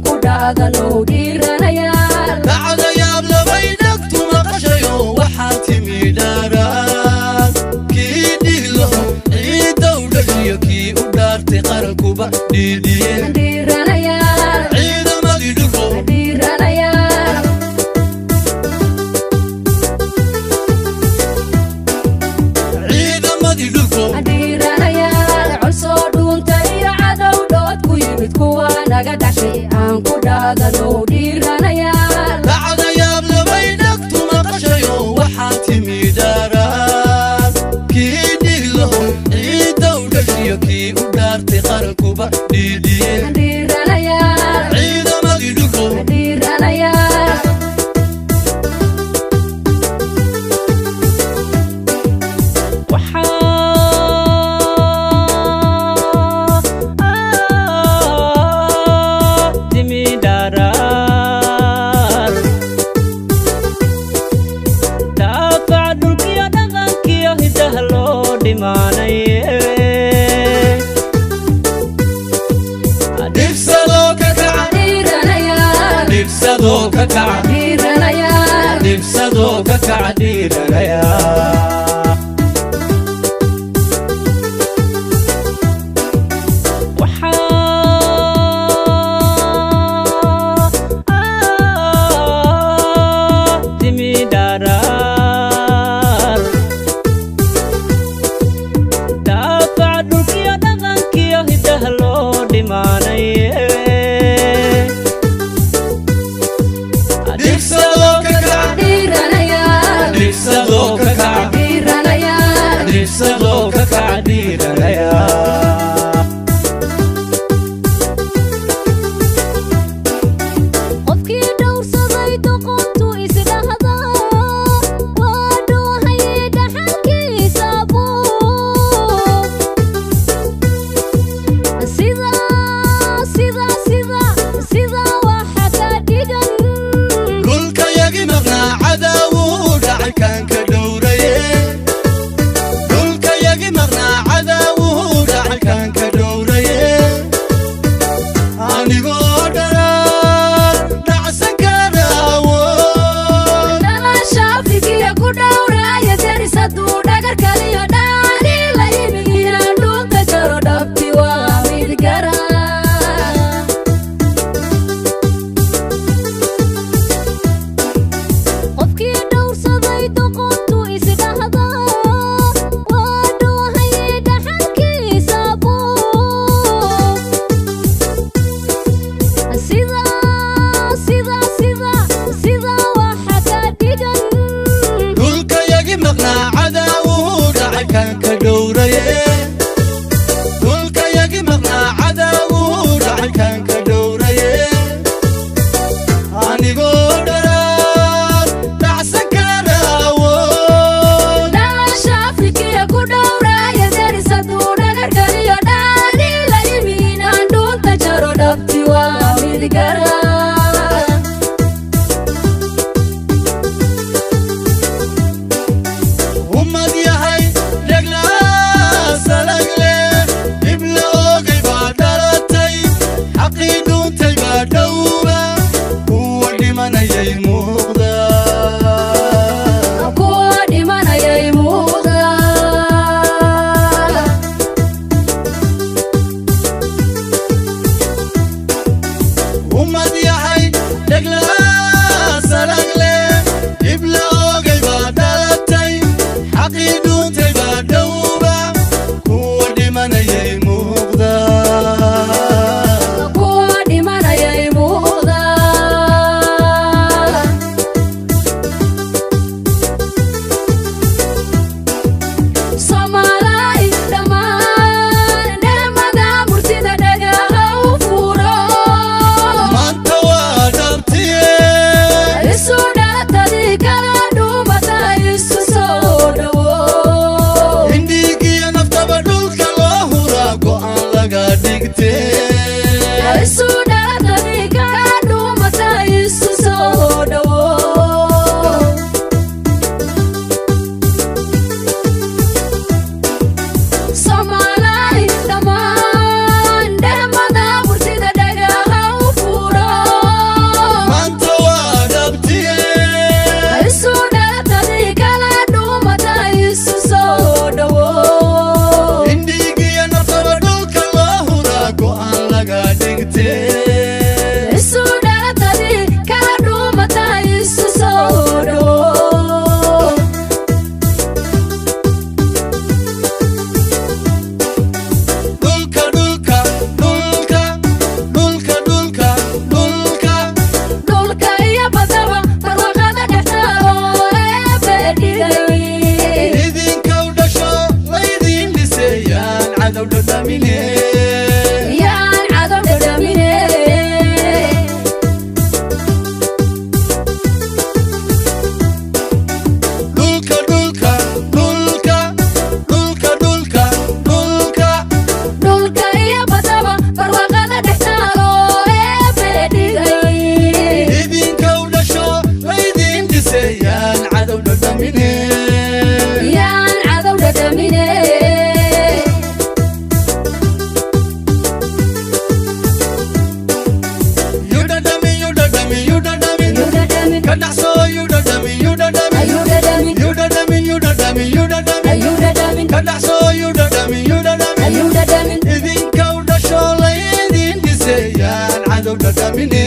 ku dhaadano dhiiranayaal bacda yaab labay dhagtu maqashayo waxaa timi dhaaraan kii dhiglo ciidda u dhashiyo kii u dhaartay qarankuba dhiidhiyeen dhiiranayaal ciidamadii dhulko dhiiranayaal ciidamadii dhulko dhiiranayaal colsoo dhuuntay iyo cadow dhood ku yimid kuwa naga dhashay aan ku dhaadano dhiiranayaal bacda yaab labay dhagtu maqashayo waxaa timi dhaaraan kii dhiglo ciidda u dhashiyo kii u dhaartay qarankuba dhiidhiyeen dhiiranayaal ciidamadii dhulko dhiiranayaal dhibsadoo ka kaca dhiiranayaal dhibsadoo ka kaca dhiiranayaa dhibsadoo ka kaca dhiiranayaa qofkii dhowrsaday doqontu isdhahda waa dhuuhaye dhaxalkiisa buu sida waxa ka dhigan dhulkayagi maqnaa cadaawuu dhacay kaan ka dhowraye dhulkayagi maqnaa cadaawuu dhacay kaan ka dhowraye anigoo dharaan dhacsan karaawo dhalasha afrikiya ku dhowraaya deris hadduu dhagar kaliyo dhaani la yimi inaan dhunta jaro dhabti waa mid gara qofkii dhowrsaday doqontu isdhahda waa dhuuhaye dhaxalkiisa buu sida waxa ka dhigan dhulkayagi maqnaa cadaawuu dhacay kaan ka dhowraye dhulkayagi maqnaa cadaawuu dhacay kaan ka dhowraye anigoo dharaan dhacsan karaawo dhalasha afrikiya ku dhowraaya deris hadduu dhagar kaliyo dhaani la yimi inaan dhunta jaro dhabti waa mid gara ummad yahay dheglaa salagle dib la oogay baa dhalatay xaqii dhuuntay baa dhowba kuwa dhimanayay muuqda kuwa dhimanayay muuqda ummad dhadhamin kadhacso you dhadhamin you dhadhamin ayuu dhadhamin you dhadhamin you dhadhamin you dhadhamin ayuu dhadhamin kadhacso you dhadhamin you dhadhamin ayuu dhadhamin idinka u dhasho laydin dhisayaan cadow dhadhamine